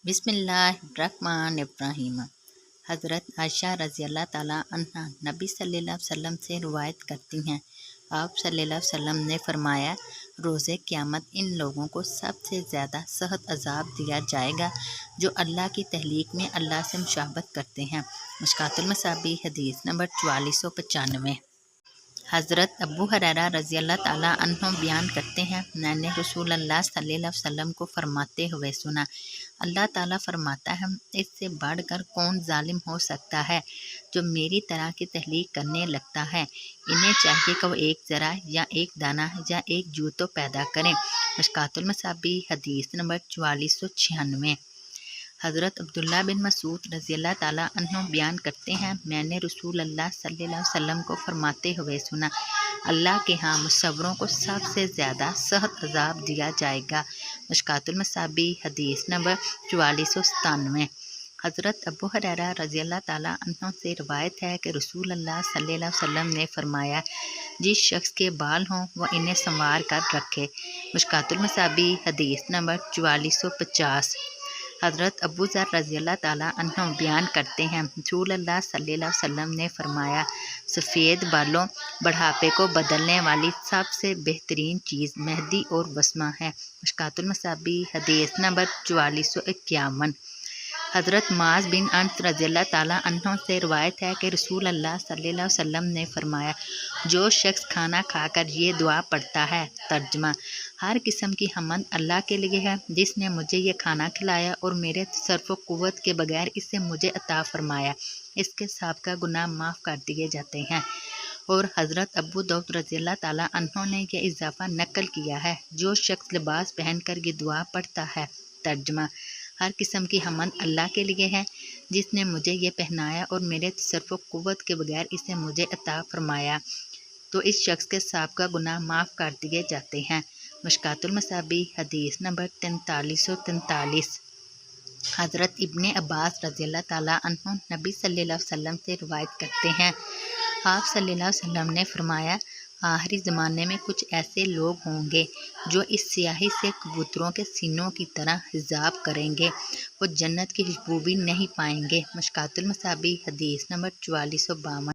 बिस्मिल्लाहिर्रहमानिर्रहीम। हज़रत आयशा रज़ी अल्लाह ताला अन्हा नबी सल्लल्लाहु अलैहि वसल्लम से रिवायत करती हैं। आप सल्लल्लाहु अलैहि वसल्लम ने फरमाया, रोज़े क़यामत इन लोगों को सबसे ज़्यादा सख्त अज़ाब दिया जाएगा जो अल्लाह की तहलीक में अल्लाह से मुशाबहत करते हैं। मिशकातुल मसाबी हदीस नंबर 4495। हज़रत अबू हुरैरा रज़ी अल्लाह ताला अन्हु बयान करते हैं, मैंने रसूल अल्लाह सल्लल्लाहु अलैहि वसल्लम को फरमाते हुए सुना, अल्लाह ताला फरमाता है, इससे बढ़कर कौन जालिम हो सकता है जो मेरी तरह की तहलीक करने लगता है। इन्हें चाहिए कि वो एक ज़रा या एक दाना या एक जू तो पैदा करें। मिशकातुल मसाबी हदीस नंबर 4496। हज़रत अब्दुल्ला बिन मसूद रज़ी अल्लाह ताला अन्हु बयान करते हैं, मैंने रसूल अल्लाह सल्लल्लाहु अलैहि वसल्लम को फरमाते हुए सुना, अल्लाह के यहाँ मुसव्वरों को सबसे ज़्यादा सख्त अज़ाब दिया जाएगा। मिशकातुल मसाबी हदीस नंबर 4497। हज़रत अबू हुरैरा रज़ी अल्लाह ताला अन्हु से रिवायत है कि रसूल अल्लाह सल्लल्लाहु अलैहि वसल्लम ने फरमाया, जिस शख्स के बाल हों वह इन्हें संवार कर रखे। मिशकातुल मसाबी हदीस नंबर 4450। हज़रत अबू ज़र रज़ी अल्लाह ताला अन्हु बयान करते हैं, रसूल अल्लाह सल्लल्लाहु अलैहि वसल्लम ने फरमाया, सफ़ेद बालों बढ़ापे को बदलने वाली सबसे बेहतरीन चीज़ मेहंदी और वस्मा है। मिशकातुल मसाबी हदीस नंबर 4451। हज़रत माज़ बिन अनस रज़ी अल्लाह ताला अन्हु से रिवायत है कि रसूल अल्लाह सल्लल्लाहु अलैहि वसल्लम ने फरमाया, जो शख्स खाना खाकर ये दुआ पढ़ता है, तर्जमा, हर किस्म की हम्द अल्लाह के लिए है जिसने मुझे ये खाना खिलाया और मेरे तसर्रुफ़ व क़ुव्वत के बगैर इसे मुझे अता फरमाया, इसके साबिक़ा गुनाह माफ़ कर दिए जाते हैं। और हज़रत अबू दाऊद रज़ी अल्लाह ताला अन्हु ने यह इजाफ़ा नकल किया है, जो शख्स लिबास पहनकर ये दुआ पढ़ता है, तर्जमा, हर किस्म की हम्द अल्लाह के लिए है जिसने मुझे ये पहनाया और मेरे तसर्रुफ़ व क़ुव्वत के बगैर इसे मुझे अता फरमाया, तो इस शख्स के साबिक़ा गुनाह माफ़ कर दिए जाते हैं। मिशकातुल मसाबी हदीस नंबर 4343। हज़रत इब्ने अब्बास रज़ी अल्लाह ताला अन्हु नबी सल्लल्लाहु अलैहि वसल्लम से रिवायत करते हैं, आप सल्लल्लाहु अलैहि वसल्लम ने फरमाया, आखिरी ज़माने में कुछ ऐसे लोग होंगे जो इस स्याही से कबूतरों के सीनों की तरह हिजाब करेंगे, वो जन्नत की खुशबू भी नहीं पाएंगे। मिशकातुल मसाबी हदीस नंबर 4452।